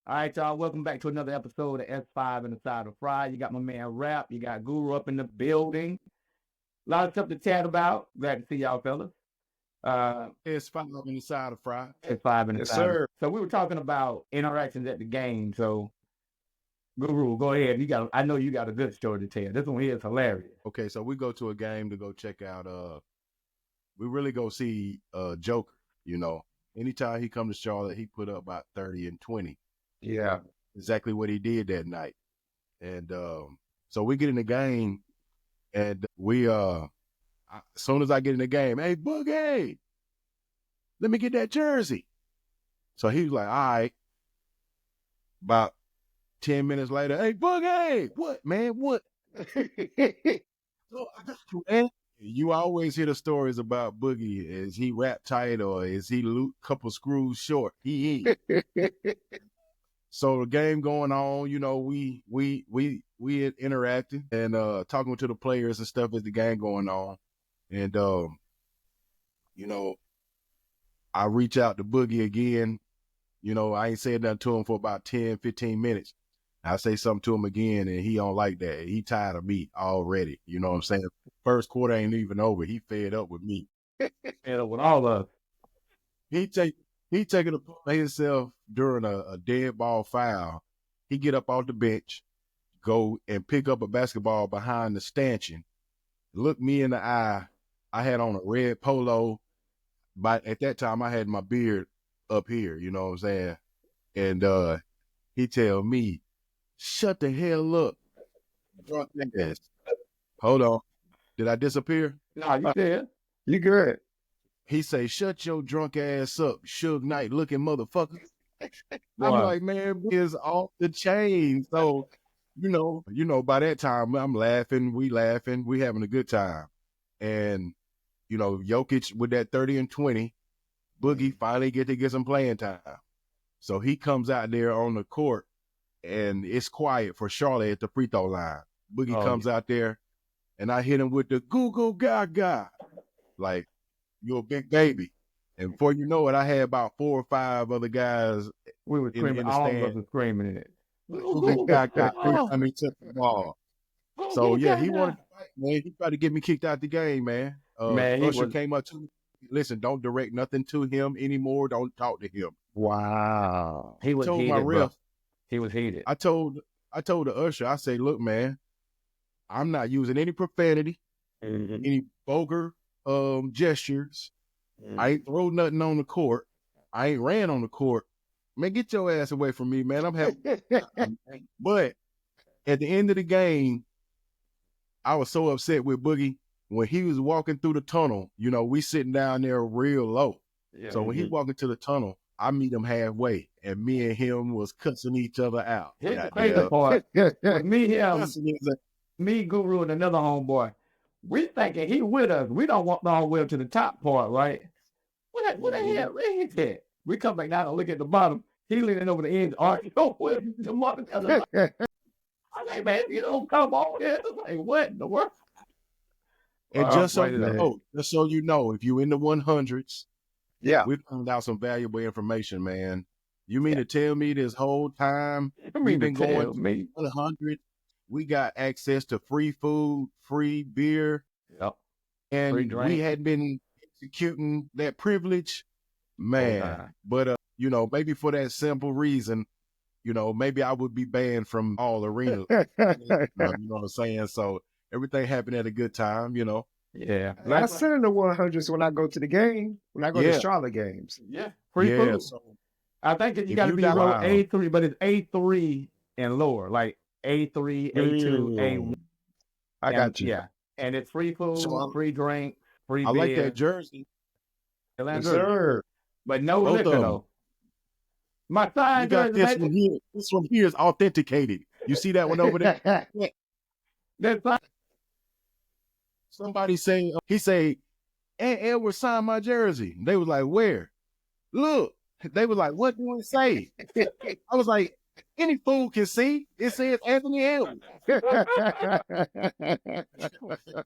All right, y'all. Welcome back to another episode of S5 and the Side of Frye. You got my man Rap. You got Guru up in the building. A lot of stuff to chat about. Glad to see y'all, fellas. It's five on the side of Frye. S5 and the Yes, Side. sir. So we were talking about interactions at the game. So Guru, go ahead. I know you got a good story to tell. This one here is hilarious. Okay, so we go to a game to go check out. We really go see Joker. You know, anytime he come to Charlotte, he put up about 30 and 20. Yeah. Exactly what he did that night. And so we get in the game, and as soon as I get in the game, hey Boogie, let me get that jersey. So he was like, all right. About 10 minutes later, hey Boogie, what man? What? So I got you, man. You always hear the stories about Boogie. Is he rap tight or is he a couple screws short? He So the game going on, you know, we interacting and talking to the players and stuff as the game going on. And you know, I reach out to Boogie again. You know, I ain't said nothing to him for about 10, 15 minutes. I say something to him again, and he don't like that. He tired of me already. You know what I'm saying? First quarter ain't even over. He fed up with me. Fed up with all of us. He taking it upon himself during a dead ball foul. He get up off the bench, go and pick up a basketball behind the stanchion, look me in the eye. I had on a red polo, but at that time I had my beard up here, you know what I'm saying? And he tell me, shut the hell up, drunk ass. Hold on. Did I disappear? No, you there. You good. He say, shut your drunk ass up, Suge Knight looking motherfucker. Boy. I'm like, man, is off the chain. So, you know, by that time I'm laughing, we having a good time. And, you know, Jokic with that 30 and 20, Boogie finally get some playing time. So he comes out there on the court and it's quiet for Charlotte at the free throw line. Boogie comes out there and I hit him with the goo goo gaga. Like, you're a big baby. And before you know it, I had about 4 or 5 other guys. We were screaming. In the all stand. of us were screaming it. I mean, took the ball. So yeah, he wanted to fight, man. He tried to get me kicked out the game, man. Man, Usher came up to me. Listen, don't direct nothing to him anymore. Don't talk to him. Wow. He was told heated, my ref. bro. He was heated. I told the usher, I say, look, man, I'm not using any profanity, any vulgar gestures. I ain't throw nothing on the court. I ain't ran on the court. Man, get your ass away from me, man. I'm happy. But at the end of the game, I was so upset with Boogie when he was walking through the tunnel. You know, we sitting down there real low. Yeah, so when he walking to the tunnel, I meet him halfway, and me and him was cussing each other out. Here's the crazy part. Me, Guru, and another homeboy, we thinking he with us. We don't want all the way up to the top part, right? What the hell? Where is that? We come back down and look at the bottom. He leaning over the end, arguing with the mother. I'm like, man, you don't come on here. Like, what in the world? And just so you know, if you in the 100s, we found out some valuable information, man. You mean to tell me this whole time we've been going to 100? We got access to free food, free beer, and we had been executing that privilege, man. But you know, maybe for that simple reason, you know, maybe I would be banned from all arenas. You know what I'm saying? So everything happened at a good time, you know. Yeah. I sit in the 100s when I go to the game, when I go to Charlotte games. Yeah. Free food. So I think you got to be row A3, but it's A3 and lower, like A3, A2, A1. I got you. Yeah. And it's free food, free drink, free beer. I like that jersey. Yes, sir. But no liquor, though. My side got this one here. This one here is authenticated. You see that one over there? That's somebody say, he say, Aunt Edward signed my jersey. They was like, where? Look. They was like, what do you say? I was like, Any fool can see. It says Anthony Edwards.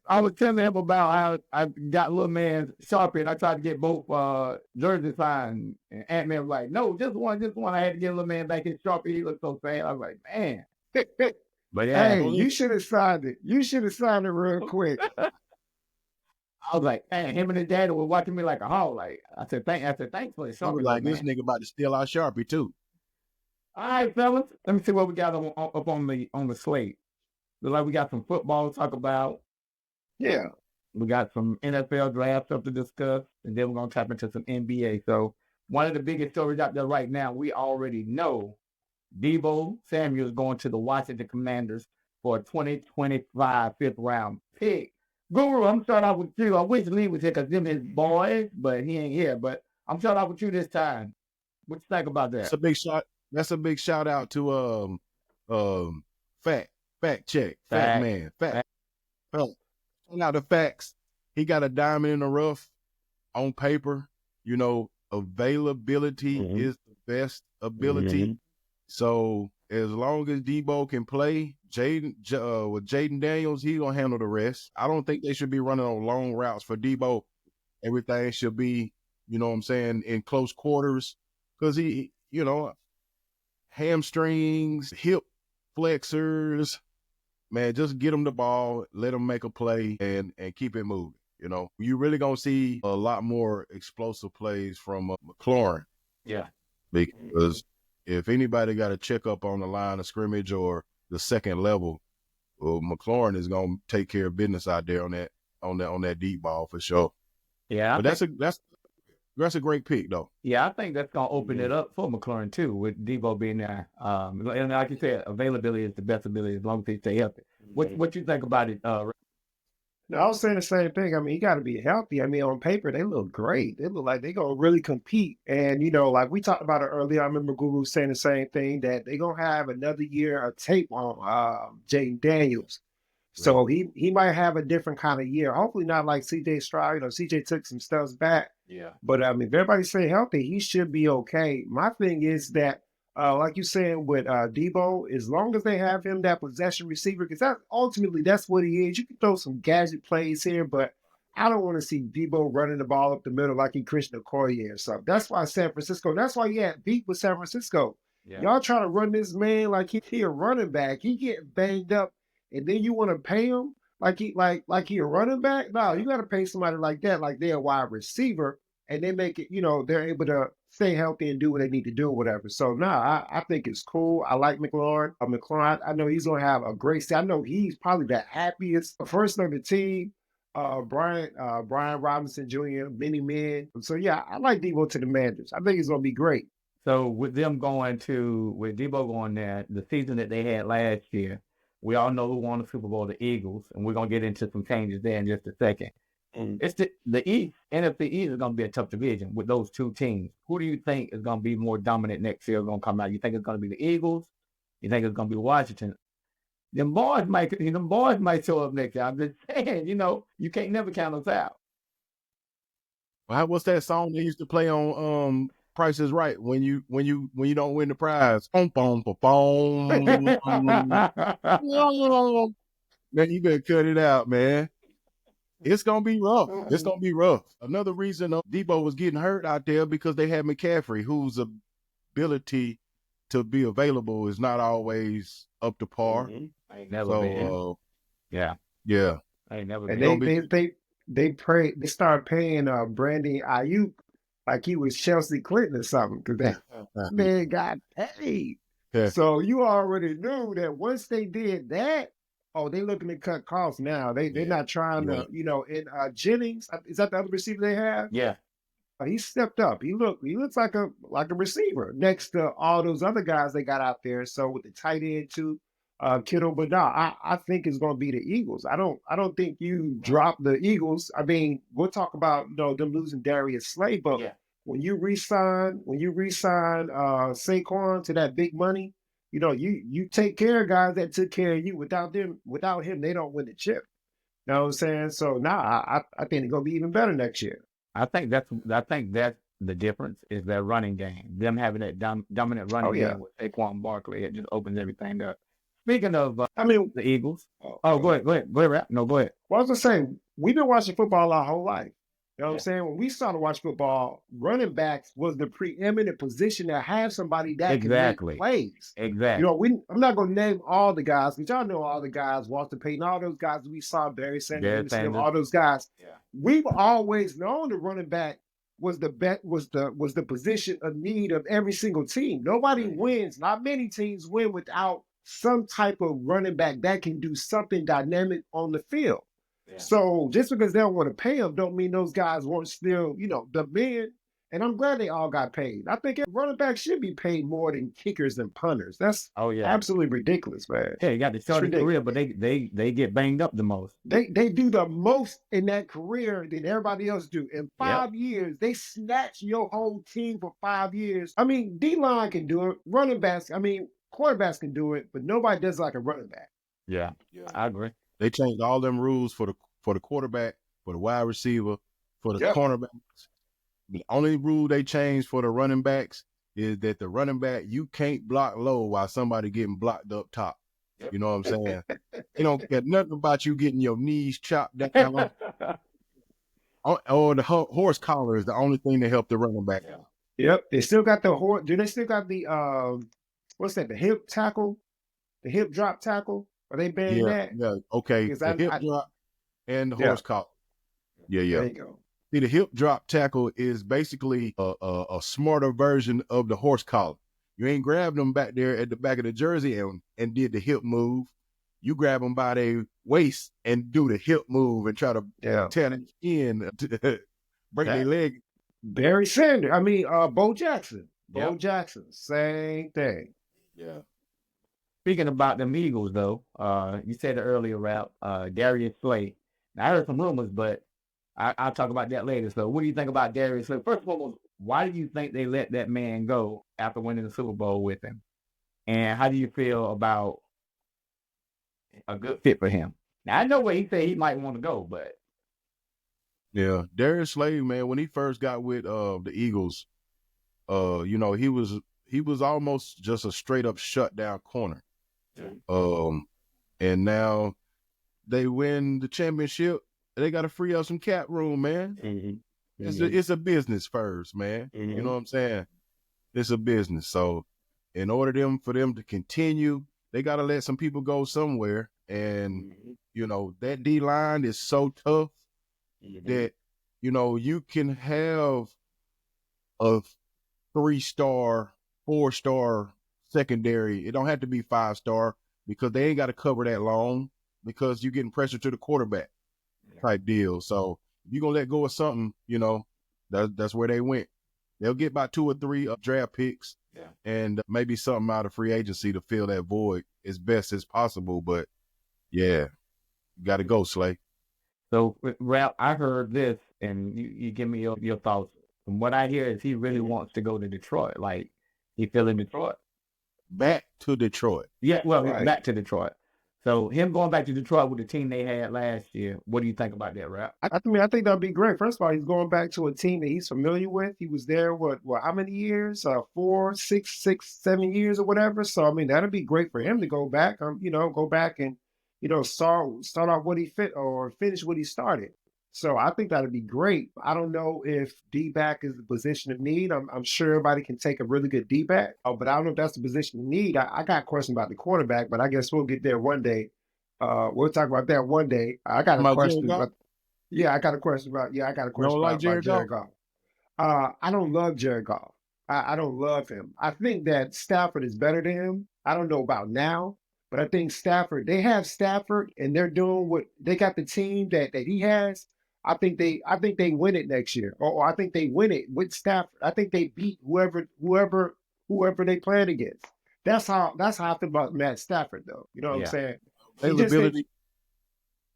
I was telling him about how I got little man Sharpie and I tried to get both jerseys signed. And Ant-Man was like, no, just one. I had to get little man back his Sharpie. He looked so sad. I was like, man. But yeah, hey, you should have signed it. You should have signed it real quick. I was like, man, him and his daddy were watching me like a hog. Like I said, thanks for the Sharpie. Like this nigga about to steal our Sharpie too. All right, fellas. Let me see what we got up on the slate. Look like we got some football to talk about. Yeah. We got some NFL draft stuff to discuss, and then we're going to tap into some NBA. So one of the biggest stories out there right now, we already know Deebo Samuel is going to the Washington Commanders for a 2025 fifth-round pick. Guru, I'm starting out with you. I wish Lee was here because them his boys, but he ain't here. But I'm starting out with you this time. What you think about that? That's a big shout out to Fact Check. Fat Man. Out the facts. He got a diamond in the rough on paper. You know, availability is the best ability. So as long as Deebo can play, with Jaden Daniels, he gonna handle the rest. I don't think they should be running on long routes for Deebo. Everything should be, you know what I'm saying, in close quarters. Because he, you know, hamstrings, hip flexors, man, just get him the ball, let him make a play, and keep it moving. You know, you really gonna see a lot more explosive plays from McLaurin. Yeah, because if anybody got a checkup on the line of scrimmage or the second level, well, McLaurin is gonna take care of business out there on that deep ball for sure. Yeah, but that's a great pick though. Yeah, I think that's gonna open it up for McLaurin too, with Deebo being there. And like you said, availability is the best ability as long as he stay healthy. What you think about it? No, I was saying the same thing. I mean, he got to be healthy. I mean, on paper, they look great. They look like they're going to really compete. And, you know, like we talked about it earlier, I remember Guru saying the same thing, that they're going to have another year of tape on Jaden Daniels. So he might have a different kind of year. Hopefully not like CJ Stroud. You know, CJ took some stuff back. Yeah. But, I mean, if everybody stay healthy, he should be okay. My thing is that, like you're saying with Deebo, as long as they have him that possession receiver, because that's what he is. You can throw some gadget plays here, but I don't want to see Deebo running the ball up the middle like he Christian Okoye or something. That's why San Francisco, that's why he had beat with San Francisco. Yeah. Y'all trying to run this man like he a running back. He getting banged up, and then you want to pay him like he a running back? No, you got to pay somebody like that, like they're a wide receiver, and they make it, you know, they're able to stay healthy and do what they need to do or whatever. So, I think it's cool. I like McLaurin. I know he's going to have a great season. I know he's probably the happiest person on the team. Brian Robinson Jr., many men. So, yeah, I like Deebo to the Commanders. I think it's going to be great. So, with Deebo going there, the season that they had last year, we all know who won the Super Bowl, the Eagles, and we're going to get into some changes there in just a second. It's the East. NFC East is going to be a tough division with those two teams. Who do you think is going to be more dominant next year? Going to come out? You think it's going to be the Eagles? You think it's going to be Washington? Them boys might show up next year. I'm just saying, you know, you can't never count us out. Well, what's that song they used to play on Price is Right when you don't win the prize? Boom, boom, boom, boom. Man, you better cut it out, man. It's going to be rough. It's going to be rough. Another reason Deebo was getting hurt out there because they had McCaffrey, whose ability to be available is not always up to par. I ain't never been. Yeah. I ain't never been. And they started paying Brandon Ayuk like he was Chelsea Clinton or something, because that man got paid. Yeah. So you already knew that once they did that, they're looking to cut costs now. They're not trying to, you know, and Jennings, is that the other receiver they have? Yeah. He stepped up. He looks like a receiver next to all those other guys they got out there. So with the tight end too, Kittle, but no, I think it's going to be the Eagles. I don't think you drop the Eagles. I mean, we'll talk about, you know, them losing Darius Slay, but when you re-sign Saquon to that big money, you know, you take care of guys that took care of you. Without him, they don't win the chip. You know what I'm saying? So I think it's gonna be even better next year. I think that's the difference is their running game. Them having that dominant running game with Saquon Barkley, it just opens everything up. Speaking of, the Eagles. Go ahead, Rap. No, go ahead. Well, I was just saying, we've been watching football our whole life. You know what I'm saying? When we started watching football, running backs was the preeminent position to have somebody that can make plays. Exactly. You know, I'm not going to name all the guys, but y'all know all the guys, Walter Payton, all those guys we saw, Barry Sanders, all those guys. Yeah. We've always known the running back was the position of need of every single team. Nobody wins. Not many teams win without some type of running back that can do something dynamic on the field. Yeah. So just because they don't want to pay them don't mean those guys weren't still, the men. And I'm glad they all got paid. I think running backs should be paid more than kickers and punters. That's absolutely ridiculous, man. Yeah, you got the shortest career, but they get banged up the most. They do the most in that career than everybody else do. In 5 years, they snatch your whole team for 5 years. I mean, D-line can do it. Running backs, quarterbacks can do it, but nobody does like a running back. Yeah, I agree. They changed all them rules for the quarterback, for the wide receiver, for the cornerbacks. The only rule they changed for the running backs is that the running back, you can't block low while somebody getting blocked up top. You know what I'm saying? They don't care nothing about you getting your knees chopped down. Or the horse collar is the only thing that help the running back out. Yep. They still got the horse. Do they still got the, what's that, the hip tackle? The hip drop tackle? Are they banning that? Yeah, okay. The hip drop and the horse collar. Yeah. There you go. See, the hip drop tackle is basically a smarter version of the horse collar. You ain't grabbed them back there at the back of the jersey and did the hip move. You grab them by their waist and do the hip move and try to tear them in, break their leg. Barry Sanders. Bo Jackson. Bo Jackson. Same thing. Yeah. Speaking about them Eagles, though, you said it earlier, Ralph, Darius Slay. Now, I heard some rumors, but I'll talk about that later. So what do you think about Darius Slay? First of all, why do you think they let that man go after winning the Super Bowl with him? And how do you feel about a good fit for him? Now, I know where he said he might want to go, but. Yeah, Darius Slay, man, when he first got with the Eagles, he was almost just a straight up shutdown corner. And now they win the championship. They got to free up some cap room, man. It's a business first, man. You know what I'm saying? It's a business. So in order for them to continue, they got to let some people go somewhere. And, that D-line is so tough that, you can have a 3-star, 4-star secondary. It don't have to be 5-star because they ain't got to cover that long because you're getting pressure to the quarterback type deal. So if you're going to let go of something, that's where they went. They'll get about 2 or 3 draft picks and maybe something out of free agency to fill that void as best as possible. But, you got to go, Slay. So, Ralph, I heard this, and you give me your thoughts. From what I hear is he really wants to go to Detroit. Like, he feeling Detroit. Back to Detroit. Yeah, well, back to Detroit. So him going back to Detroit with the team they had last year, what do you think about that, Rap? I think that'd be great. First of all, he's going back to a team that he's familiar with. He was there, how many years? 4, 6, 7 years or whatever. So, that'd be great for him to go back, go back and, start off what he fit or finish what he started. So I think that'd be great. I don't know if D-back is the position of need. I'm sure everybody can take a really good D-back, but I don't know if that's the position of need. I got a question about the quarterback, but I guess we'll get there one day. We'll talk about that one day. I got a question about. I got a question about. I got a question about Jared Goff. I don't love Jared Goff. I don't love him. I think that Stafford is better than him. I don't know about now, but I think they have Stafford, and they're doing what they got the team that he has. I think they win it next year, or I think they win it with Stafford. I think they beat whoever they playing against. That's how I feel about Matt Stafford, though. You know what I'm saying? Availability,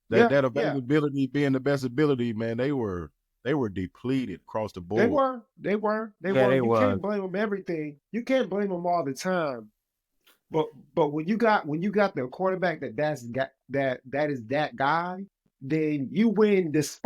that availability being the best ability, man. They were depleted across the board. They were. You can't blame them everything. You can't blame them all the time. But when you got the quarterback that is that guy, then you win with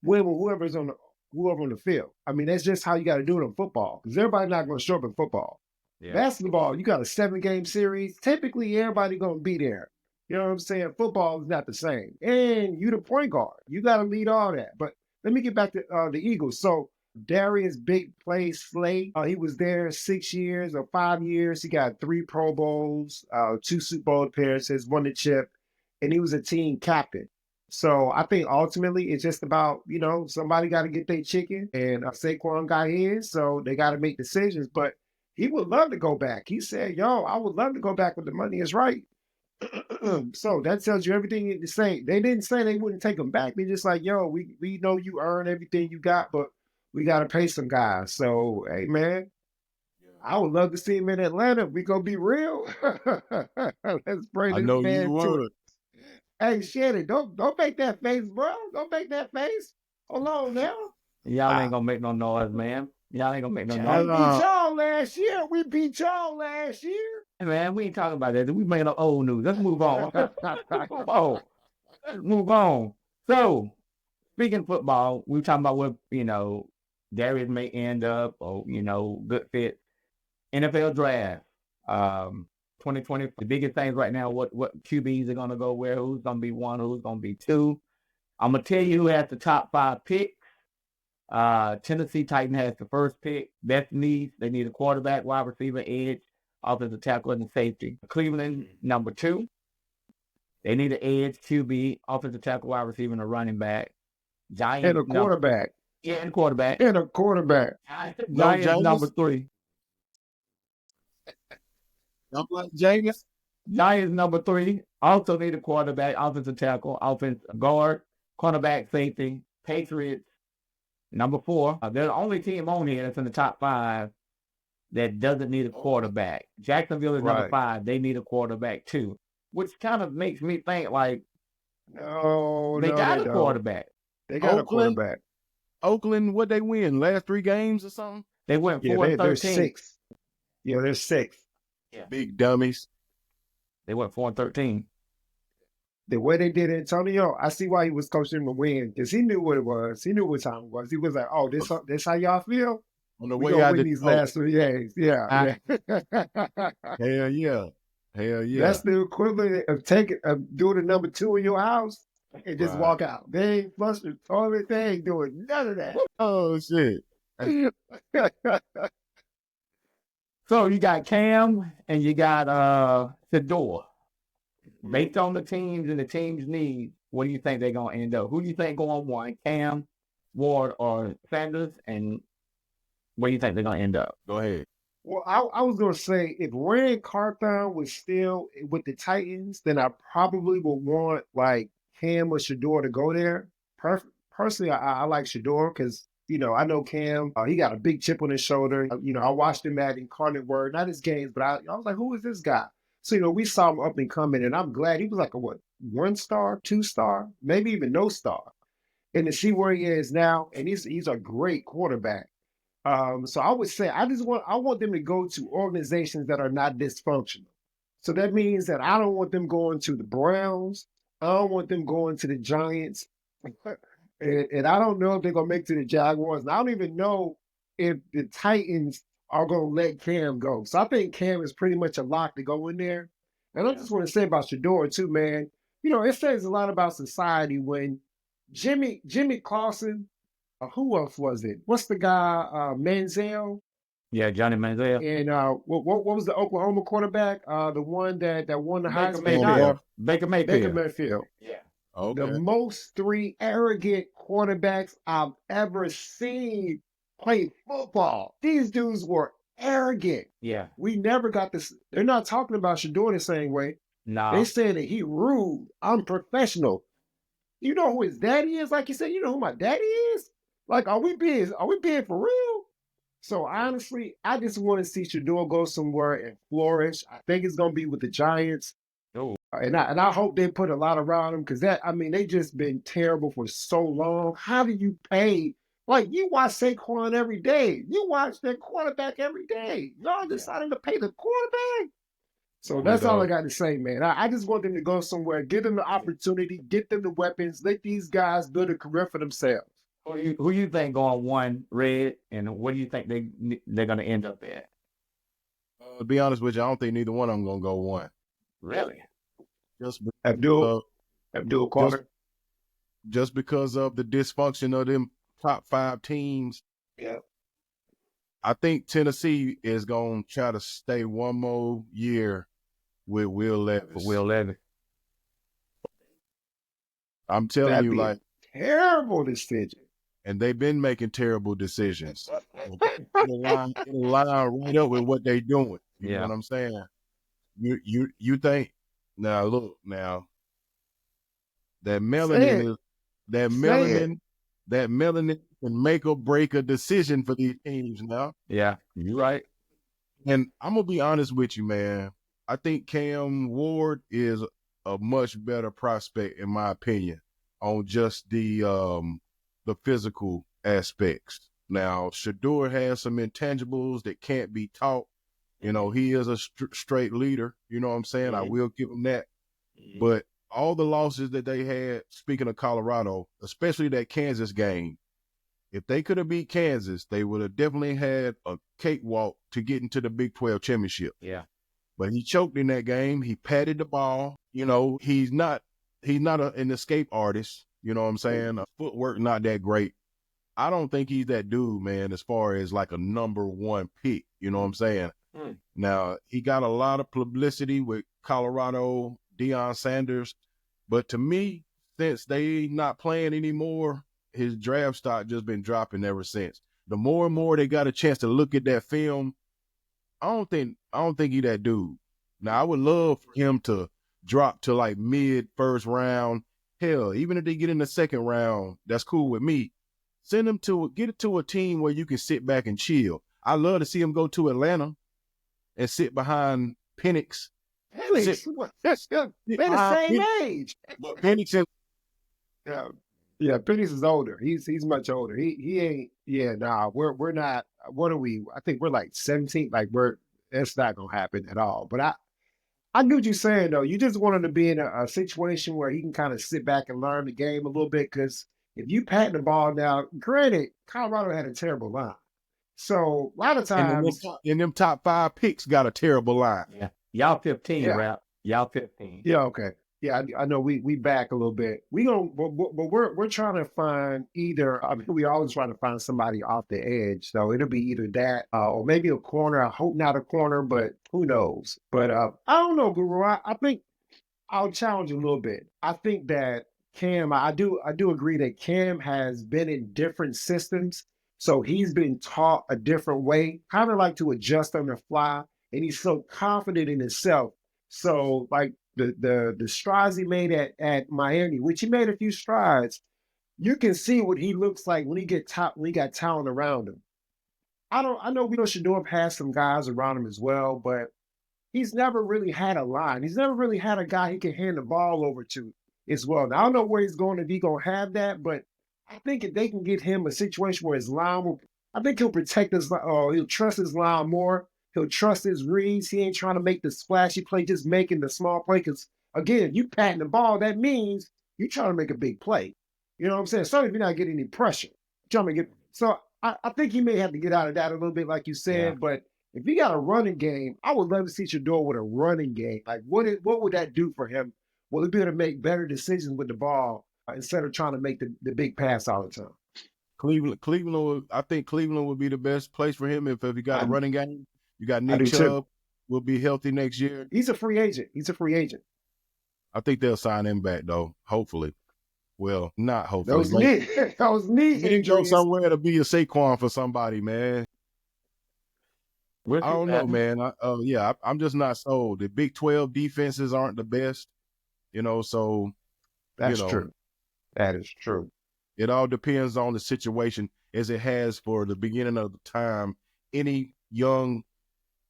whoever's on whoever on the field. I mean, that's just how you got to do it in football because everybody's not going to show up in football. Yeah. Basketball, you got a 7-game series. Typically, everybody going to be there. You know what I'm saying? Football is not the same. And you the point guard. You got to lead all that. But let me get back to the Eagles. So Darius Big Play Slay, he was there 6 years or 5 years. He got 3 Pro Bowls, 2 Super Bowl appearances, won the chip, and he was a team captain. So I think ultimately it's just about, somebody got to get their chicken, and Saquon got his, so they got to make decisions. But he would love to go back. He said, I would love to go back when the money is right. So that tells you everything you need to say. They didn't say they wouldn't take him back. They just like, we know you earned everything you got, but we got to pay some guys. So, hey, man, I would love to see him in Atlanta. We going to be real. Let's bring this man to it. Hey, Shannon, don't make that face, bro. Don't make that face. Hold on now. Y'all ain't going to make no noise, man. Y'all ain't going to make no noise. We beat y'all last year. Hey, man, we ain't talking about that. We making up old news. Let's move on. Let's move on. So, speaking of football, we were talking about what, Darius may end up or, good fit. NFL draft, 2020. The biggest things right now, what QBs are going to go where, who's going to be 1, who's going to be 2. I'm going to tell you who has the top 5 picks. Tennessee Titan has the first pick. Best needs, they need a quarterback, wide receiver, edge, offensive tackle, and safety. Cleveland, number 2. They need an edge, QB, offensive tackle, wide receiver, and a running back. Giants, and a quarterback. And a quarterback. And a quarterback. Giants, number 3. I'm like James. Giants, number 3. Also need a quarterback, offensive tackle, offensive guard, cornerback, safety. Patriots, number 4. They're the only team on here that's in the top 5 that doesn't need a quarterback. Jacksonville is number 5. They need a quarterback too, which kind of makes me think like, they got a quarterback. They got a quarterback. Oakland, what they win? Last 3 games or something? They went 4-13. They're 6. Yeah, they're 6. Yeah. Big dummies. They went 4-13. The way they did Antonio, I see why he was coaching to win because he knew what it was. He knew what time it was. He was like, "Oh, this how y'all feel? On the way out win these last 3 days." Yeah. Hell yeah. That's the equivalent of doing the number 2 in your house and just walk out. They ain't flushing the toilet. They ain't doing none of that. Oh shit. So you got Cam and you got Shedeur. Based on the teams and the team's needs, what do you think they're going to end up? Who do you think going 1? Cam, Ward, or Sanders? And where do you think they're going to end up? Go ahead. Well, I was going to say, if Rand Carthon was still with the Titans, then I probably would want like Cam or Shedeur to go there. Personally, I like Shedeur because, I know Cam, he got a big chip on his shoulder. I watched him at Incarnate Word, not his games, but I was like, who is this guy? So, we saw him up and coming, and I'm glad he was like a 1-star, 2-star, maybe even no star. And to see where he is now, and he's a great quarterback. So I would say I want them to go to organizations that are not dysfunctional. So that means that I don't want them going to the Browns. I don't want them going to the Giants. And I don't know if they're going to make it to the Jaguars. And I don't even know if the Titans are going to let Cam go. So I think Cam is pretty much a lock to go in there. And I just want to say about Shedeur too, man. It says a lot about society when Jimmy Clausen, who else was it? What's the guy, Manziel? Yeah, Johnny Manziel. And what was the Oklahoma quarterback? The one that won the Heisman? Baker Mayfield. Baker Mayfield. Yeah. Okay. The most 3 arrogant quarterbacks I've ever seen play football. These dudes were arrogant. Yeah. We never got this. They're not talking about Shedeur the same way. No. They saying that he rude, unprofessional. You know who his daddy is? Like you said, you know who my daddy is? Like, are we being for real? So honestly, I just want to see Shedeur go somewhere and flourish. I think it's gonna be with the Giants. Oh. And I hope they put a lot around him because they just been terrible for so long. How do you pay? Like, you watch Saquon every day. You watch that quarterback every day. Y'all decided to pay the quarterback. So that's all I got to say, man. I just want them to go somewhere, give them the opportunity, get them the weapons, let these guys build a career for themselves. Who you think going 1, Red, and what do you think they're going to end up at? To be honest with you, I don't think neither one of them going to go 1. Really? Just Abdul Carter. Just because of the dysfunction of them top 5 teams. Yeah. I think Tennessee is going to try to stay one more year with Will Levis. Will Levis. I'm telling you, like, terrible decision. And they've been making terrible decisions. It'll line right up with what they're doing. You know what I'm saying? You think now? Look now. That melanin can make or break a decision for these teams now. Yeah, you're right. And I'm gonna be honest with you, man. I think Cam Ward is a much better prospect, in my opinion, on just the physical aspects. Now, Shedeur has some intangibles that can't be taught. You know, he is a straight leader. You know what I'm saying? I will give him that. But all the losses that they had, speaking of Colorado, especially that Kansas game, if they could have beat Kansas, they would have definitely had a cakewalk to get into the Big 12 championship. Yeah. But he choked in that game. He patted the ball. You know, he's not an escape artist. You know what I'm saying? Footwork not that great. I don't think he's that dude, man, as far as like a number 1 pick. You know what I'm saying? Now, he got a lot of publicity with Colorado, Deion Sanders. But to me, since they not playing anymore, his draft stock just been dropping ever since. The more and more they got a chance to look at that film, I don't think he that dude. Now, I would love for him to drop to like mid first round. Hell, even if they get in the second round, that's cool with me. Get it to a team where you can sit back and chill. I love to see him go to Atlanta and sit behind Penix. Penix, they're the same age. But Penix and Penix is older. He's much older. He ain't. Yeah, nah. We're not. What are we? I think we're like 17. Like that's not gonna happen at all. But I knew what you're saying though. You just wanted to be in a situation where he can kind of sit back and learn the game a little bit. Because if you pat the ball now, granted, Colorado had a terrible line. So a lot of times, and them top 5 picks got a terrible line. Yeah, y'all 15, Rap. Y'all 15. Yeah, okay. Yeah, I know we back a little bit. But we're trying to find either. I mean, we always trying to find somebody off the edge. So it'll be either that or maybe a corner. I hope not a corner, but who knows? But I don't know, Guru. I think I'll challenge you a little bit. I think that Cam. I do agree that Cam has been in different systems, so he's been taught a different way, kind of like to adjust on the fly, and he's so confident in himself. So like. The strides he made at Miami, which he made a few strides, you can see what he looks like when he got talent around him. I know Shedeur has some guys around him as well, but he's never really had a line. He's never really had a guy he can hand the ball over to as well. Now, I don't know where he's going if he's going to have that, but I think if they can get him a situation where his line I think he'll protect his he'll trust his line more. He'll trust his reads. He ain't trying to make the splashy play, just making the small play. Because, again, if you patting the ball, that means you're trying to make a big play. You know what I'm saying? So if you're not getting any pressure. So I think he may have to get out of that a little bit, like you said. Yeah. But if he got a running game, I would love to see Shedeur with a running game. Like, what would that do for him? Will he be able to make better decisions with the ball instead of trying to make the big pass all the time? I think Cleveland would be the best place for him if he got a running game. You got Nick Chubb will be healthy next year. He's a free agent. I think they'll sign him back though. Hopefully. Well, not hopefully. That was neat. He didn't go somewhere to be a Saquon for somebody, man. I don't know, man. I'm just not sold. The Big 12 defenses aren't the best, so. That's true. That is true. It all depends on the situation as it has for the beginning of the time. Any young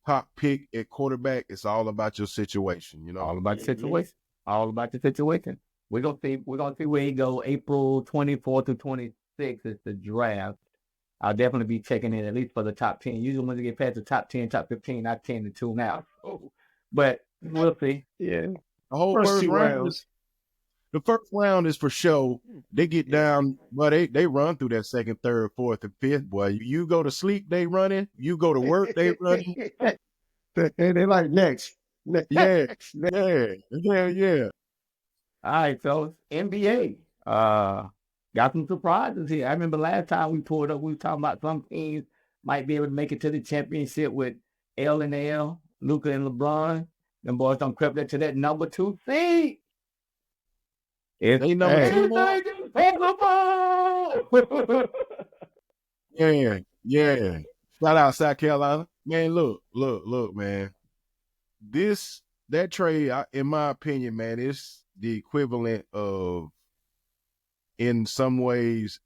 top pick at quarterback, it's all about your situation, All about the situation. All about the situation. We're gonna see where he go. April 24th to 26th is the draft. I'll definitely be checking in at least for the top 10. Usually when they get past the top 10, top 15, I tend to tune out. But we'll see. Yeah. The whole first round. The first round is for show. They get down, but they run through that second, third, fourth, and fifth. Boy, you go to sleep, they running. You go to work, they running. They like next. Yeah. All right, fellas. NBA. Got some surprises here. I remember last time we pulled up, we were talking about some teams might be able to make it to the championship with L and L, Luka and LeBron. Them boys done crept up to that number 2 seed. They number 2 more. Yeah. Shout out South Carolina. Man, look, man. That trade, in my opinion, man, is the equivalent of, in some ways,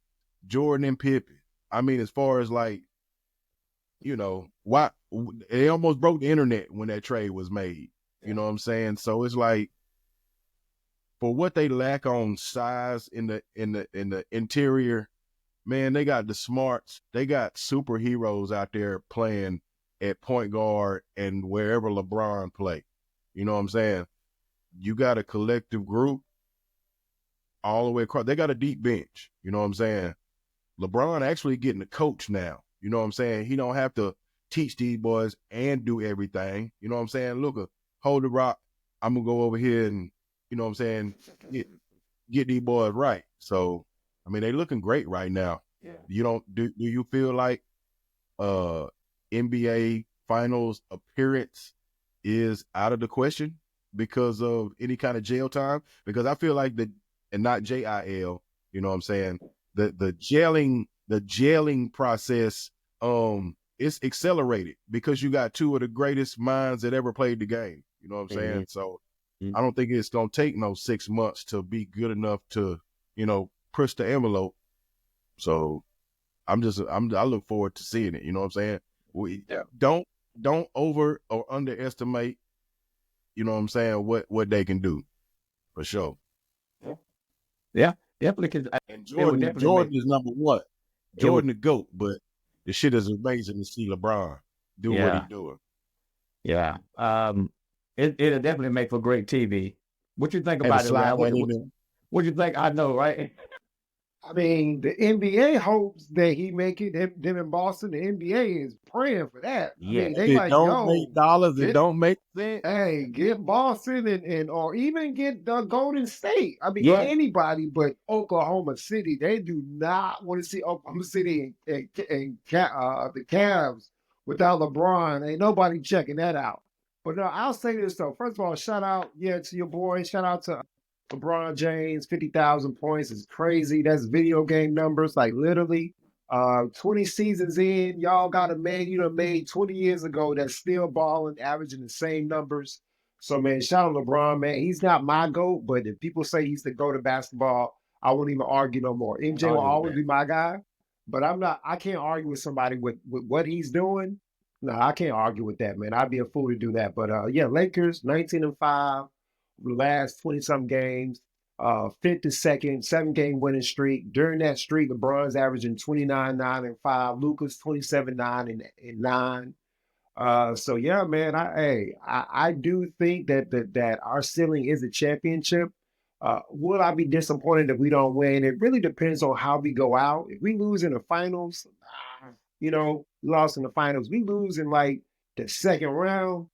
Jordan and Pippen. I mean, as far as like, why they almost broke the internet when that trade was made. You know what I'm saying? So it's like, for what they lack on size in the interior, man, they got the smarts. They got superheroes out there playing at point guard and wherever LeBron play. You know what I'm saying? You got a collective group all the way across. They got a deep bench. You know what I'm saying? LeBron actually getting a coach now. You know what I'm saying? He don't have to teach these boys and do everything. You know what I'm saying? Luka, hold the rock. I'm going to go over here and, you know what I'm saying, get these boys right. So, I mean, they looking great right now. Yeah. Do you feel like NBA Finals appearance is out of the question because of any kind of jail time? Because I feel like and not JIL, you know what I'm saying, the jailing process it's accelerated because you got two of the greatest minds that ever played the game. You know what I'm saying? So I don't think it's gonna take no 6 months to be good enough to, push the envelope. So I look forward to seeing it. You know what I'm saying? Don't over or underestimate, you know what I'm saying, what they can do, for sure. Yeah, definitely. And Jordan is number 1. Jordan the GOAT, but the shit is amazing to see LeBron do what he's doing. Yeah. It'll definitely make for great TV. What you think about it, man? What you think? I know, right? I mean, the NBA hopes that he make it. Them in Boston, the NBA is praying for that. Yeah. I mean, they like, don't make dollars. It don't make sense. Hey, get Boston and or even get the Golden State. I mean, anybody but Oklahoma City. They do not want to see Oklahoma City and the Cavs without LeBron. Ain't nobody checking that out. But no, I'll say this though. First of all, shout out, to your boy. Shout out to LeBron James. 50,000 points is crazy. That's video game numbers, like literally. 20 seasons in, y'all got a man you done made 20 years ago that's still balling, averaging the same numbers. So, man, shout out LeBron, man. He's not my GOAT, but if people say he's the GOAT of basketball, I won't even argue no more. MJ will always be my guy, but I can't argue with somebody with what he's doing. No, I can't argue with that, man. I'd be a fool to do that. But, Lakers, 19-5, last 20-something games. 52nd, 7-game winning streak. During that streak, LeBron's averaging 29-9-5. Luka's 27-9-9. So yeah, man. I do think that our ceiling is a championship. Will I be disappointed if we don't win? It really depends on how we go out. If we lose in the finals, lost in the finals. We lose in like the second round.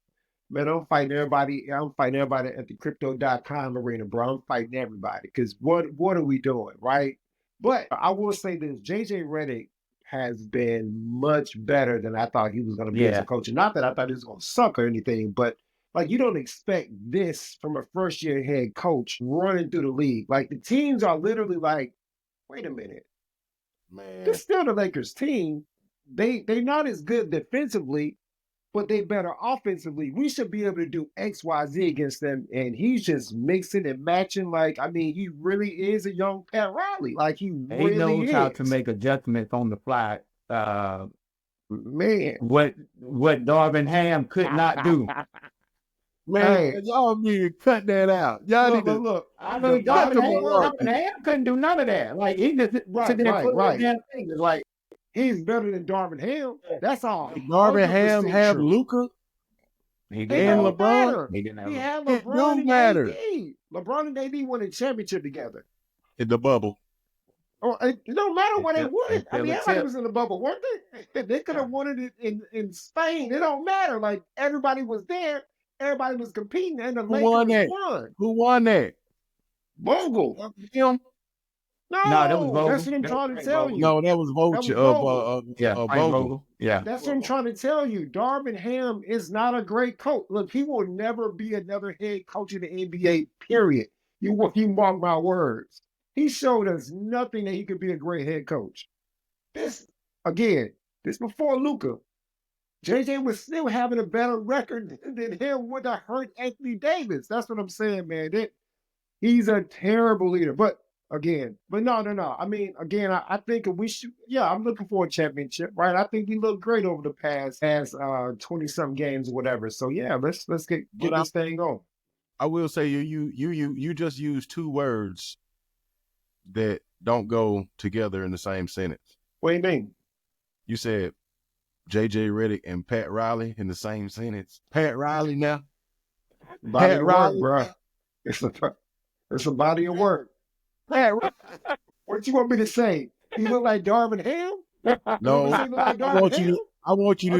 Man, I'm fighting everybody at the crypto.com arena, bro. I'm fighting everybody because what are we doing, right? But I will say this, JJ Redick has been much better than I thought he was going to be as a coach. And not that I thought he was going to suck or anything, but like you don't expect this from a first-year head coach running through the league. Like the teams are literally like, wait a minute. Man, this is still the Lakers team. They're not as good defensively, but they better offensively. We should be able to do X, Y, Z against them. And he's just mixing and matching. Like, I mean, he really is a young Pat Riley. Like, he knows how to make adjustments on the fly. Man. What Darvin Ham could not do. Man, y'all need to cut that out. Y'all need to look. I mean, Darvin Ham couldn't do none of that. Like, he just sit there and put damn fingers. Like, he's better than Darvin Ham. That's all. Darvin Ham have Luka and LeBron. He didn't have He had LeBron. LeBron. It don't matter. LeBron and AD won a championship together. In the bubble. Oh, it don't matter where they won it. I mean, everybody tip. was in the bubble, weren't they? They could have won it in Spain. It don't matter. Like, everybody was there. Everybody was competing, and the Lakers won. Who won that? Vogel. Him? No, that was Vogel. That's what I'm trying to tell you. No, that was Vogel. Vogel. Yeah. That's what I'm trying to tell you. Darvin Ham is not a great coach. Look, he will never be another head coach in the NBA, period. You mark my words. He showed us nothing that he could be a great head coach. This before Luka. JJ was still having a better record than him would have hurt Anthony Davis. That's what I'm saying, man. He's a terrible leader. But no. I mean, again, I think we should. Yeah, I'm looking for a championship, right? I think we looked great over the past 20-some games or whatever. So yeah, let's get this thing going. I will say you just used two words that don't go together in the same sentence. What do you mean? You said J.J. Redick and Pat Riley in the same sentence. Pat Riley now. Pat Riley, bro. It's a body of work. Pat, what you want me to say? He look like Darvin Ham? No, I want you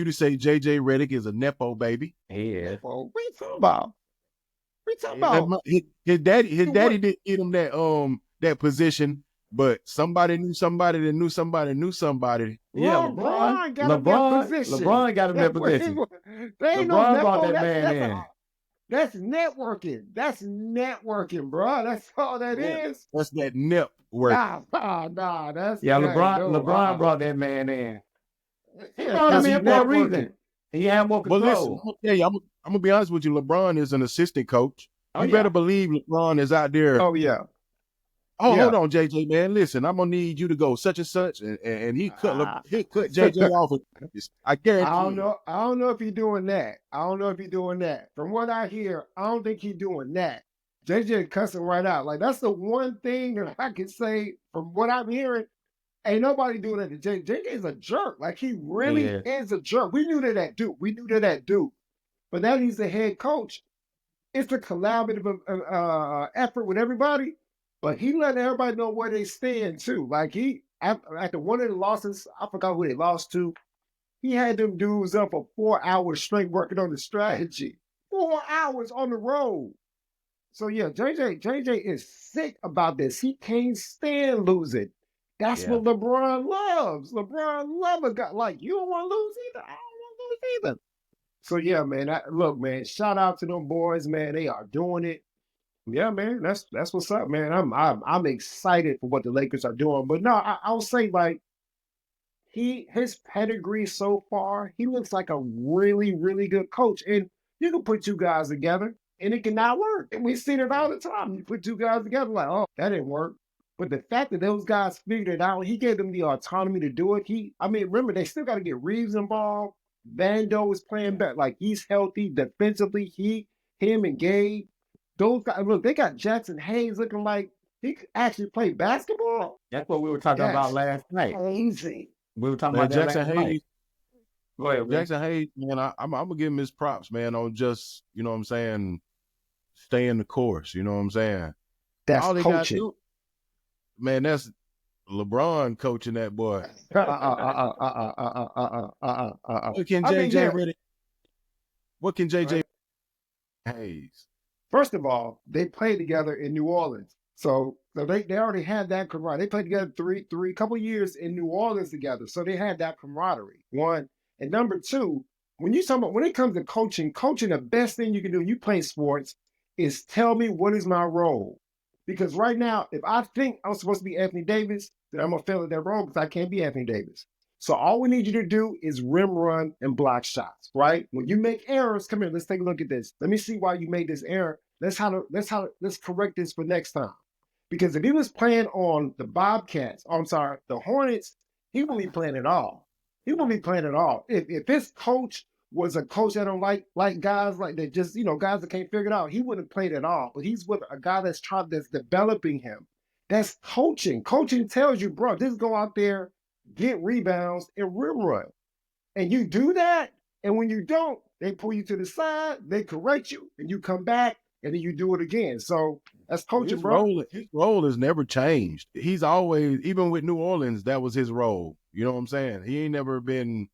to say J.J. Redick is a nepo baby. He is. What are you talking about? His daddy didn't get him that position, but somebody knew somebody that knew somebody knew somebody. Yeah, LeBron got him that position. LeBron got him that position. LeBron brought that man in. That's networking. That's networking, bro. That's all that is. That's that network. Nah. That's LeBron brought that man in. He brought him in for a reason. He had more control. But listen, I'm gonna tell you, I'm gonna be honest with you. LeBron is an assistant coach. You better believe LeBron is out there. Oh yeah. Hold on, JJ, man. Listen, I'm gonna need you to go such and such, and he cut JJ off. I guarantee. I don't know if he's doing that. From what I hear, I don't think he's doing that. JJ cussing right out. Like, that's the one thing that I can say from what I'm hearing. Ain't nobody doing that to JJ. JJ is a jerk. Like, he really is a jerk. We knew that dude. But now he's the head coach. It's a collaborative effort with everybody. But he let everybody know where they stand, too. Like, after one of the losses, I forgot who they lost to, he had them dudes up for 4 hours straight working on the strategy. 4 hours on the road. So, yeah, JJ is sick about this. He can't stand losing. That's what LeBron loves. LeBron loves a guy like, you don't want to lose either. I don't want to lose either. So, yeah, man, look, man, shout out to them boys, man. They are doing it. Yeah, man, that's what's up, man. I'm excited for what the Lakers are doing. But no, I'll say, like, his pedigree so far, he looks like a really, really good coach. And you can put two guys together and it cannot work. And we see it all the time. You put two guys together, like, oh, that didn't work. But the fact that those guys figured it out, he gave them the autonomy to do it. Remember, they still got to get Reeves involved. Vando is playing better. Like, he's healthy defensively. Him and Gabe. Those guys, look, they got Jackson Hayes looking like he could actually play basketball. That's what we were talking about last night. Crazy. We were talking about Jackson Hayes. Night. Go ahead, Jackson Hayes, man, I'm gonna give him his props, man, on just, you know what I'm saying, staying the course. You know what I'm saying? That's all coaching. Man, that's LeBron coaching that boy. What can JJ Hayes? First of all, they played together in New Orleans. So they already had that camaraderie. They played together three couple years in New Orleans together. So they had that camaraderie. One. And number two, when it comes to coaching, the best thing you can do, you play sports, is tell me what is my role. Because right now, if I think I'm supposed to be Anthony Davis, then I'm going to fail at that role because I can't be Anthony Davis. So all we need you to do is rim run and block shots, right? When you make errors, come here, let's take a look at this. Let me see why you made this error. Let's correct this for next time. Because if he was playing on the the Hornets, he wouldn't be playing at all. If his coach was a coach that don't like guys like that, just, guys that can't figure it out, he wouldn't have played at all. But he's with a guy that's developing him. That's coaching. Coaching tells you, bro, just go out there, get rebounds, and rim run. And you do that, and when you don't, they pull you to the side, they correct you, and you come back, and then you do it again. So that's coaching, bro. His role has never changed. He's always, even with New Orleans, that was his role. You know what I'm saying? He ain't never been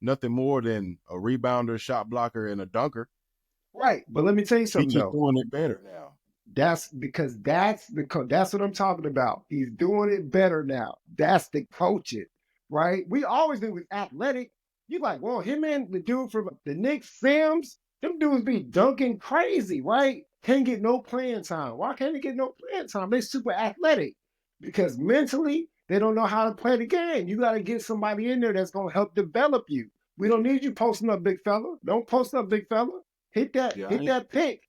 nothing more than a rebounder, shot blocker, and a dunker. Right. But let me tell you something, He's doing it better now. That's because that's what I'm talking about. He's doing it better now. That's the coaching, right? We always knew with athletic. You like, well, him and the dude from the Knicks, Sims, them dudes be dunking crazy, right? Can't get no playing time. Why can't they get no playing time? They super athletic because mentally they don't know how to play the game. You got to get somebody in there that's gonna help develop you. We don't need you posting up, big fella. Don't post up, big fella. Hit that pick.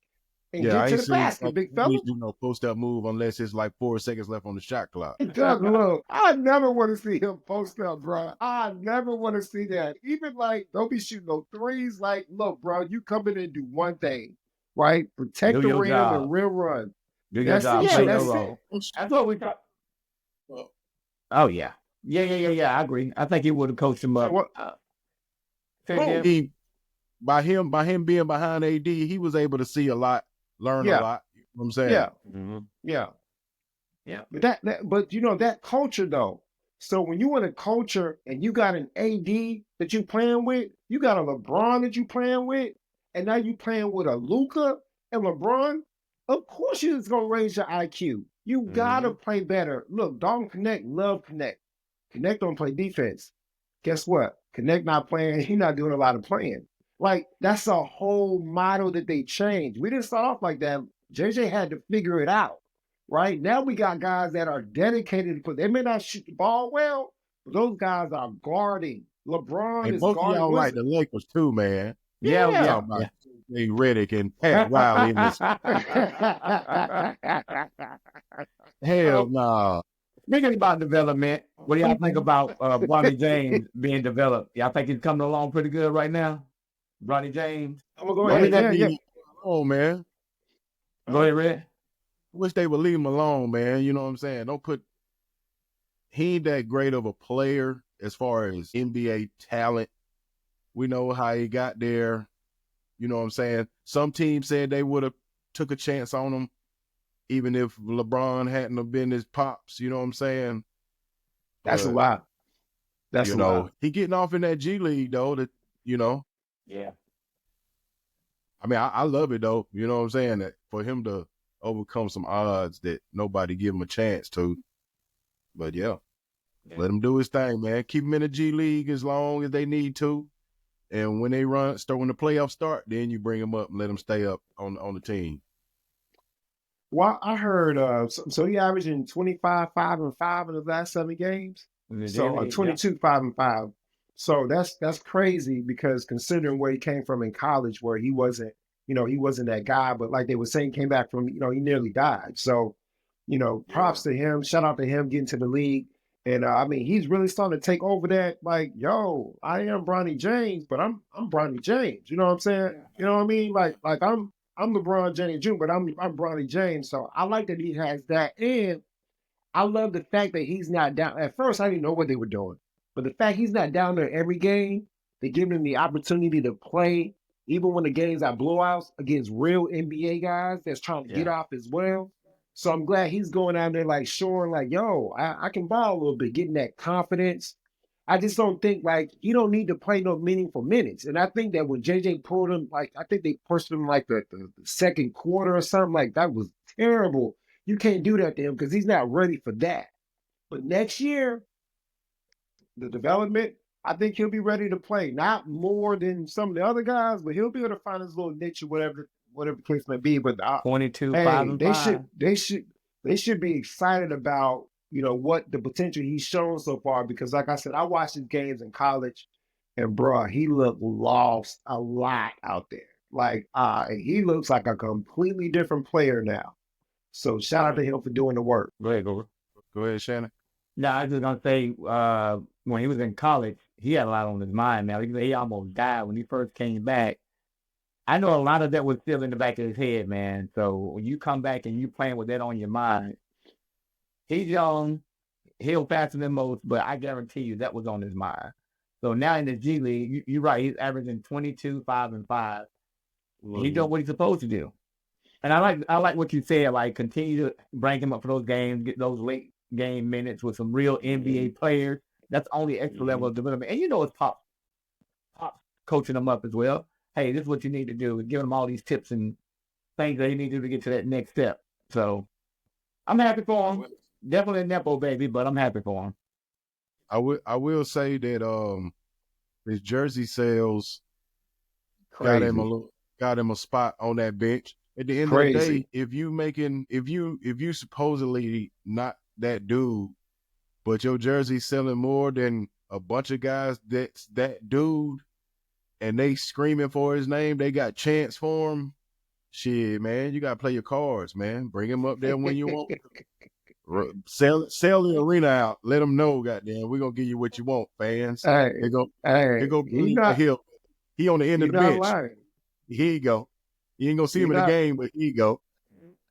And get to the basket, big fella. You know, post up move unless it's like 4 seconds left on the shot clock. Look, I never want to see him post up, bro. I never want to see that. Even like, don't be shooting no threes. Like, look, bro, you come in and do one thing, right? Protect the rim and rim run. Do your job. Play your role. That's what we thought. Oh yeah. I agree. I think he would have coached him up. By him being behind AD, he was able to see a lot. Learn a lot. You know what I'm saying? Yeah. Mm-hmm. Yeah. But you know, that culture though. So when you in a culture and you got an AD that you playing with, you got a LeBron that you playing with, and now you playing with a Luka and LeBron, of course you're gonna raise your IQ. You gotta play better. Look, Dalton Connect love Connect. Connect don't play defense. Guess what? Connect not playing, he not doing a lot of playing. Like, that's a whole model that they changed. We didn't start off like that. JJ had to figure it out, right? Now we got guys that are dedicated to they may not shoot the ball well, but those guys are guarding. LeBron is both guarding. Both y'all like the Lakers too, man. Yeah. Hey, Reddick and Pat Riley in this. Hell no. Speaking about development, what do y'all think about Bronny James being developed? Y'all think he's coming along pretty good right now? Bronny James. I'm gonna go ahead. Oh man. Go ahead, Red. Wish they would leave him alone, man. You know what I'm saying? He ain't that great of a player as far as NBA talent. We know how he got there. You know what I'm saying? Some teams said they would have took a chance on him, even if LeBron hadn't have been his pops. You know what I'm saying? That's a lot. That's a lot. He getting off in that G League though. Yeah. I mean, I love it though. You know what I'm saying? That for him to overcome some odds that nobody give him a chance to. But let him do his thing, man. Keep him in the G League as long as they need to. And when they when the playoffs start, then you bring him up and let him stay up on the team. Well, I heard so he averaging 25, 5 and 5 in the last 7 games. So 22, 5 and 5. So that's crazy because considering where he came from in college, where he wasn't that guy, but like they were saying, came back from, he nearly died. So, props to him. Shout out to him getting to the league. And I mean, he's really starting to take over that. Like, yo, I am Bronny James, but I'm Bronny James. You know what I'm saying? You know what I mean? Like I'm LeBron James Jr., but I'm Bronny James. So I like that he has that, and I love the fact that he's not down. At first, I didn't know what they were doing. But the fact he's not down there every game, they give him the opportunity to play, even when the games are blowouts against real NBA guys that's trying to get off as well. So I'm glad he's going out there like showing like, yo, I can ball a little bit, getting that confidence. I just don't think like he don't need to play no meaningful minutes. And I think that when JJ pulled him, like I think they pushed him like the second quarter or something, like that was terrible. You can't do that to him because he's not ready for that. But next year, the development, I think he'll be ready to play. Not more than some of the other guys, but he'll be able to find his little niche or whatever the case may be. But 22, 5 and 5. They should be excited about what the potential he's shown so far. Because like I said, I watched his games in college, and bro, he looked lost a lot out there. Like he looks like a completely different player now. So shout out to him for doing the work. Go ahead, Go ahead, Shannon. No, I was just gonna say, when he was in college, he had a lot on his mind. Now he almost died when he first came back. I know a lot of that was still in the back of his head, man. So when you come back and you playing with that on your mind, he's young, he'll faster than most, but I guarantee you that was on his mind. So now in the G League, you're right. He's averaging 22, 5 and 5. He's doing what he's supposed to do. And I like what you said. Like, continue to bring him up for those games, get those late game minutes with some real NBA players. That's only extra level of development. And it's Pop coaching them up as well. Hey, this is what you need to do, and giving them all these tips and things that you need to do to get to that next step. So I'm happy for him. Definitely a Nepo baby, but I'm happy for him. I will say that his jersey sales got him a spot on that bench. At the end of the day, if you supposedly not that dude, but your jersey's selling more than a bunch of guys that's that dude, and they screaming for his name, they got chants for him. Shit, man, you gotta play your cards, man. Bring him up there when you want. Sell the arena out. Let them know, goddamn, we're gonna give you what you want, fans. Hey, He on the end of the bench. Lying. Here you go. You ain't gonna see him in the game, but here you go.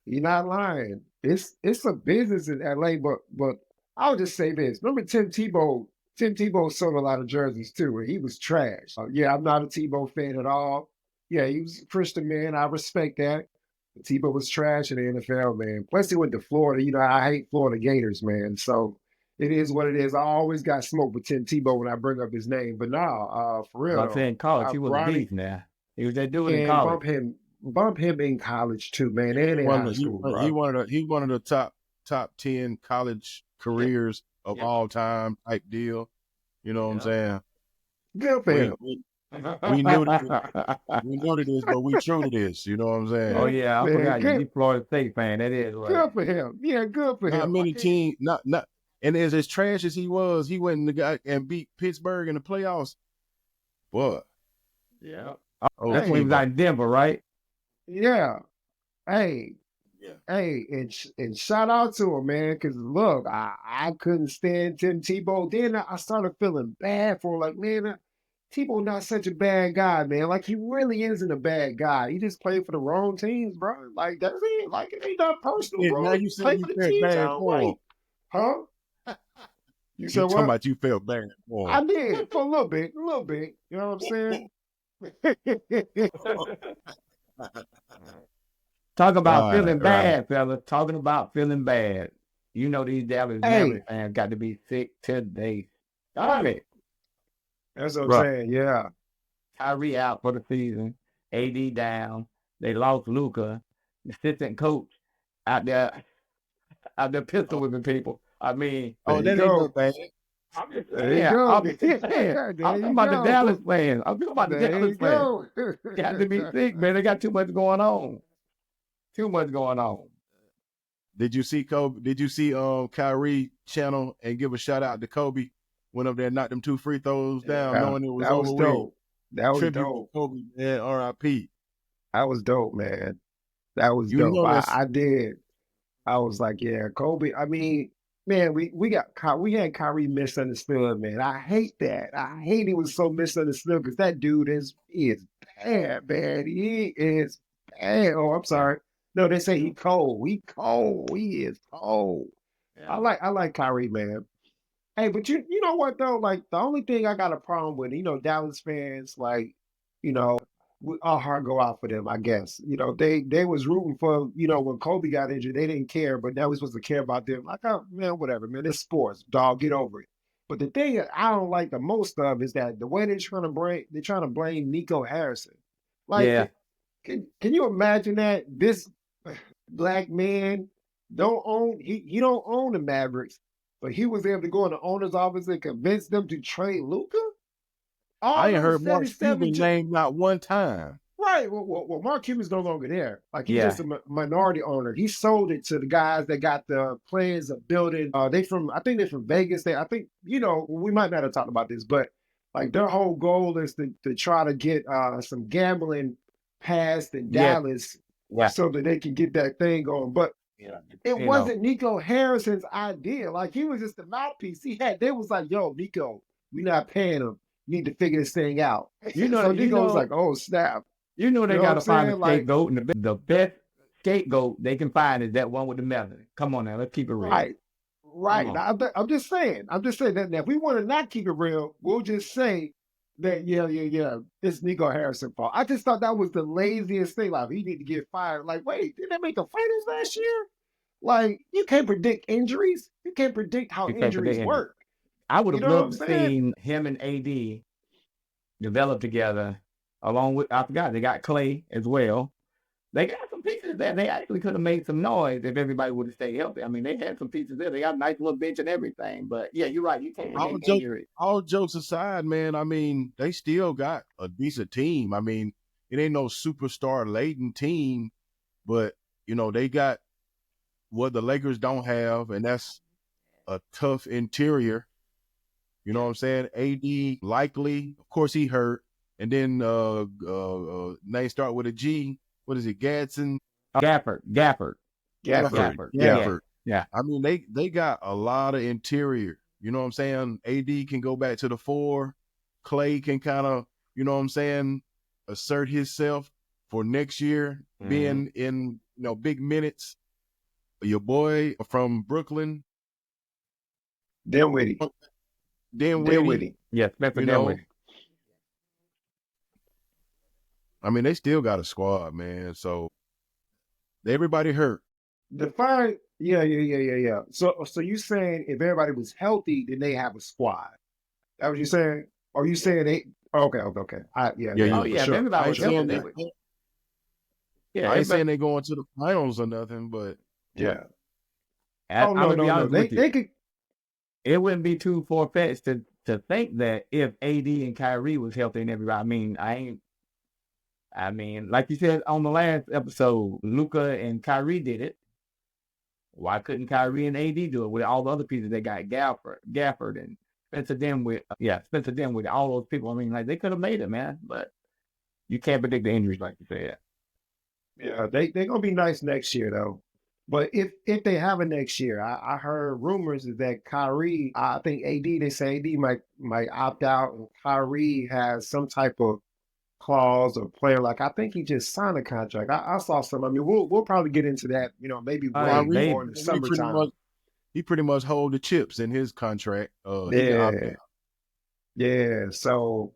You're not lying. It's a business in LA, but I'll just say this. Remember Tim Tebow? Tim Tebow sold a lot of jerseys too, and he was trash. Yeah, I'm not a Tebow fan at all. Yeah, he was a Christian man. I respect that. But Tebow was trash in the NFL, man. Plus, he went to Florida. I hate Florida Gators, man. So it is what it is. I always got smoke with Tim Tebow when I bring up his name. But no, for real. I'm saying college, he was a beast now. He was that dude in college. Bump him in college too, man. And in high school, bro. He one of the top 10 college careers of all time type deal. You know what I'm saying? Good for him. We knew to this, but we true to this. You know what I'm saying? Oh yeah, I forgot you Florida State fan. That is right. Good for him. Yeah, good for him. How many teams? Not. And as trash as he was, he went and beat Pittsburgh in the playoffs. But yeah, that's when he was out in Denver, right? Yeah. Hey. Yeah. Hey, and shout out to him, man, because look, I couldn't stand Tim Tebow. Then I started feeling bad for him. Like, man, Tebow not such a bad guy, man. Like, he really isn't a bad guy. He just played for the wrong teams, bro. Like, that's it. Like, it ain't that personal, bro. Now you said you felt bad for him. Huh? You said what? Talking about you felt bad for him. I did, for a little bit. You know what I'm saying? Talk about feeling bad, fellas. Talking about feeling bad. You know these Dallas Mavericks fans got to be sick today. Darn it. That's what I'm saying, yeah. Kyrie out for the season. AD down. They lost Luka. The assistant coach out there pistol whipping people. I mean, that ain't no bad. I'm talking about the Dallas fans. I'm talking about the Dallas fans. Got to be sick, man. They got too much going on. Too much going on. Did you see Kobe? Did you see Kyrie channel and give a shout out to Kobe? Went up there and knocked them 2 free throws down, knowing it was over. Was dope. That was tribute dope. To Kobe, man, R.I.P. That was dope, man. That was dope. I did. I was like, yeah, Kobe. I mean, man, we had Kyrie misunderstood, man. I hate that. I hate he was so misunderstood because that dude is bad, man. He is bad. Oh, I'm sorry. No, they say he cold. He cold. He is cold. Yeah. I like Kyrie, man. Hey, but you know what though? Like the only thing I got a problem with, Dallas fans, like, our heart go out for them, I guess. They was rooting for, when Kobe got injured, they didn't care, but now we're supposed to care about them. Like, oh, man, whatever, man. It's sports, dog. Get over it. But the thing that I don't like the most of is that the way they're trying to blame Nico Harrison. Like, yeah. Can you imagine that this black man don't own the Mavericks, but he was able to go in the owner's office and convince them to trade Luka? I ain't heard Mark Cuban's name not one time. Right. Well, Mark Cuban's no longer there. Like, he's just a minority owner. He sold it to the guys that got the plans of building. I think they're from Vegas. We might not have talked about this, but like their whole goal is to try to get some gambling passed in Dallas so that they can get that thing going. But it wasn't Nico Harrison's idea. Like, he was just the mouthpiece. They was like, yo, Nico, we're not paying him. You need to figure this thing out. So Nico was like, oh, snap. They got to find a scapegoat, and the best scapegoat they can find is that one with the method. Come on now, let's keep it real. Right. Now, I'm just saying that now, if we want to not keep it real, we'll just say Yeah. It's Nico Harrison fault. I just thought that was the laziest thing. Like, he need to get fired. Like, wait, did they make the finals last year? Like, you can't predict injuries. You can't predict how injuries work. I would have loved to see him and AD develop together, along with, I forgot, they got Clay as well. They got some pieces that they actually could have made some noise if everybody would have stayed healthy. I mean, they had some pieces there. They got a nice little bench and everything. But yeah, you're right. You can't predict injuries. All jokes aside, man, I mean, they still got a decent team. I mean, it ain't no superstar laden team, but you know, they got what the Lakers don't have, and that's a tough interior. You know what I'm saying? AD likely, of course, he hurt, and then name start with a G. What is it? Gadsden? Gafford. Yeah. I mean, they got a lot of interior. You know what I'm saying? AD can go back to the 4. Clay can kind of, you know what I'm saying, assert himself for next year, being in, you know, big minutes. Your boy from Brooklyn, Dinwiddie. Yeah, Spencer Dinwiddie. I mean, they still got a squad, man. So everybody hurt. Yeah. So you saying if everybody was healthy, then they have a squad? That what you saying? Or you saying they? Okay. Yeah. Sure. Everybody was healthy. I ain't saying they going to the finals or nothing, but yeah. No. They could. It wouldn't be too far-fetched to think that if AD and Kyrie was healthy and everybody, I mean, like you said on the last episode, Luka and Kyrie did it. Why couldn't Kyrie and AD do it with all the other pieces they got? Gafford and Spencer Dinwiddie, all those people. I mean, like, they could have made it, man, but you can't predict the injuries like you said. Yeah, they're gonna be nice next year though. But if they have a next year, I heard rumors that Kyrie, I think AD, they say AD might opt out, and Kyrie has some type of clause or player. Like, I think he just signed a contract. I saw some. I mean, we'll probably get into that, you know, maybe more in the summertime. He pretty much hold the chips in his contract. Yeah. So,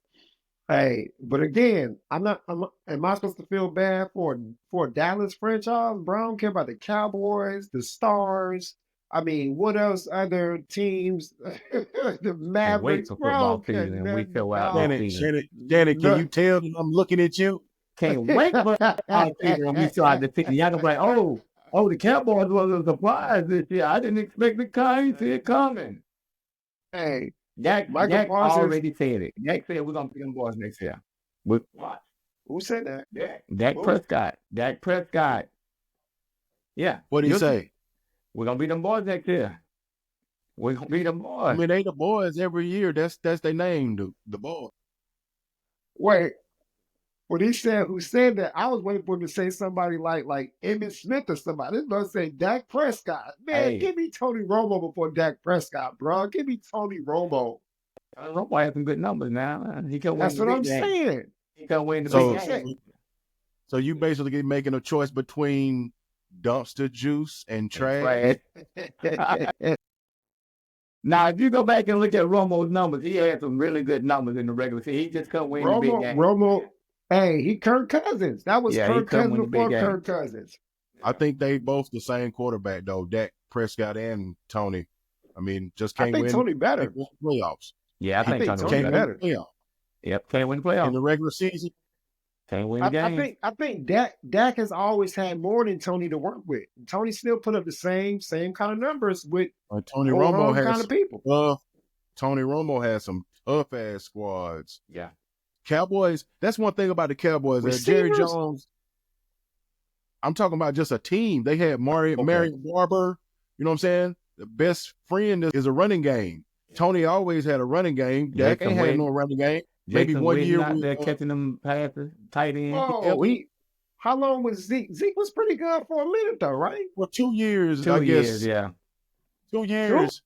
hey, but again, am I supposed to feel bad for a Dallas franchise? Bro, I don't care about the Cowboys, the Stars. I mean, what else? Other teams, the Mavericks. Wait for football season, and we fill out this season. Janet, can you tell that I'm looking at you? Can't wait for football season when we start the season. Y'all gonna be like, oh, the Cowboys was a surprise this year. I didn't expect the kind see it coming. Hey, Dak already said it. Dak said we're gonna be them boys next year. What? Who said that? Dak Prescott. Dak Prescott. Yeah. What did he say? We're gonna beat them boys next year. We're gonna beat them boys. I mean, they the boys every year. That's their name, the boys. Wait. When he said who said that, I was waiting for him to say somebody like Emmitt Smith or somebody. This was say Dak Prescott. Man, give me Tony Romo before Dak Prescott, bro. Give me Tony Romo. Romo has some good numbers now. He can win. That's what I'm saying. He can win the big game. So you basically making a choice between dumpster juice and trash. Now, if you go back and look at Romo's numbers, he had some really good numbers in the regular season. He just couldn't win the big game. Romo, hey, he Kirk Cousins. That was Kirk Cousins before Kirk Cousins. I think they both the same quarterback though, Dak Prescott and Tony. I mean, just can't win. I think Tony better. Playoffs. Yeah, I think Tony better. Yep, can't win the playoffs. In the regular season. Can't win the game. I think Dak has always had more than Tony to work with. Tony still put up the same kind of numbers with Tony Romo has kind of people. Tony Romo has some tough ass squads. Yeah. Cowboys, that's one thing about the Cowboys. Jerry Jones, I'm talking about just a team. They had Marion Barber, you know what I'm saying? The best friend is a running game. Tony always had a running game. Dak ain't had no running game. Maybe Jason 1 year out there catching them passes, tight end. How long was Zeke? Zeke was pretty good for a minute though, right? Well, 2 years. 2 years, yeah. 2 years.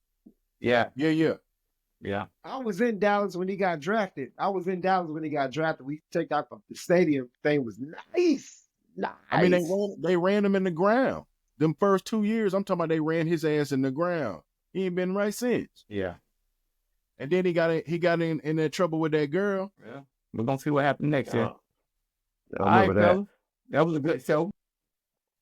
Yeah. Yeah. I was in Dallas when he got drafted. We checked out the stadium. Thing was nice. I mean, they ran him in the ground. Them first 2 years, I'm talking about they ran his ass in the ground. He ain't been right since. Yeah. And then he got in that trouble with that girl. Yeah. We're gonna see what happens next year. I remember that. Fellas. That was a good show.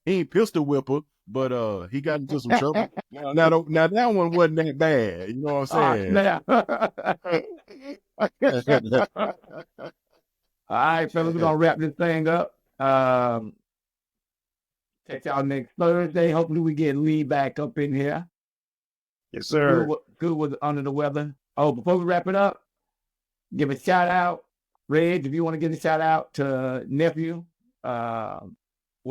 He ain't pistol whipper, but he got into some trouble. Now that one wasn't that bad. You know what I'm saying? All right, fellas, we're gonna wrap this thing up. Catch y'all next Thursday. Hopefully we get Lee back up in here. Yes, sir. Good was under the weather. Oh, before we wrap it up, give a shout out, Reg, if you want to give a shout out to nephew. What are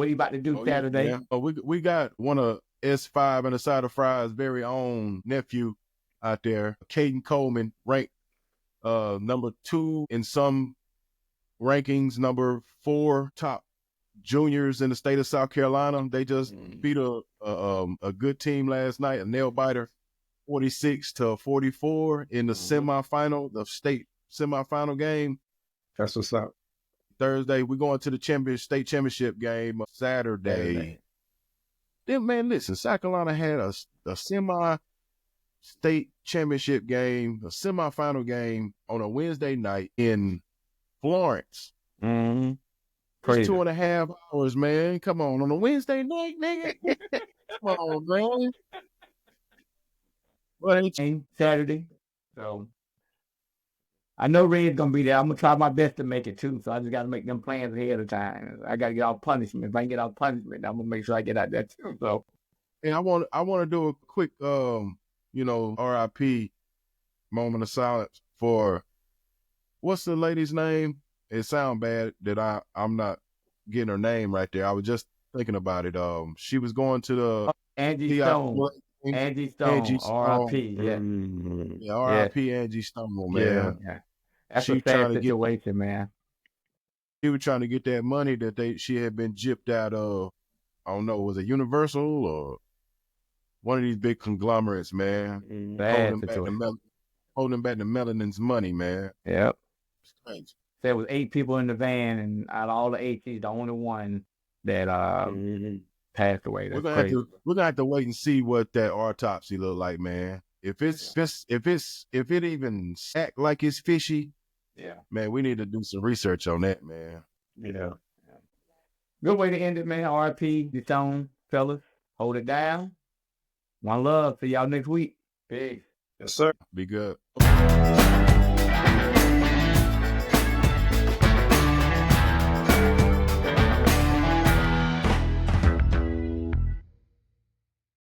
you about to do Saturday? Yeah. We got one of S5 and the side of Frye's very own nephew out there, Caden Coleman, ranked number 2 in some rankings, number 4 top juniors in the state of South Carolina. They just beat a good team last night, a nail biter, 46-44 in the semifinal, the state semifinal game. That's what's up. Thursday, we're going to the state championship game Saturday. Then, man, listen, South Carolina had a semi-state championship game, a semifinal game on a Wednesday night in Florence. Mm-hmm. It's 2.5 hours, man. Come on a Wednesday night, nigga. Come on, man. Well, it's Saturday. So I know Red's gonna be there. I'm gonna try my best to make it too. So I just gotta make them plans ahead of time. I gotta get out punishment. If I can get out punishment, I'm gonna make sure I get out there too. So and I want to do a quick RIP moment of silence for what's the lady's name? It sounds bad that I'm not getting her name right there. I was just thinking about it. She was going to the Angie Stone. Angie Stone. R.I.P. Yeah. Yeah, R.I.P. Angie Stone, man. Yeah. That's a sad situation, man. She was trying to get that money that she had been gypped out of. I don't know, was it Universal or one of these big conglomerates, man? Holding back the Melanin's money, man. Yep. Strange. There was 8 people in the van, and out of all the 8, she's the only one that passed away. That's crazy. We're gonna have to wait and see what that autopsy look like, man. If it even act like it's fishy, man, we need to do some research on that, man. Yeah. Good way to end it, man. R.I.P. The Stone, fellas. Hold it down. One love. See y'all next week. Peace. Yes, sir. Be good.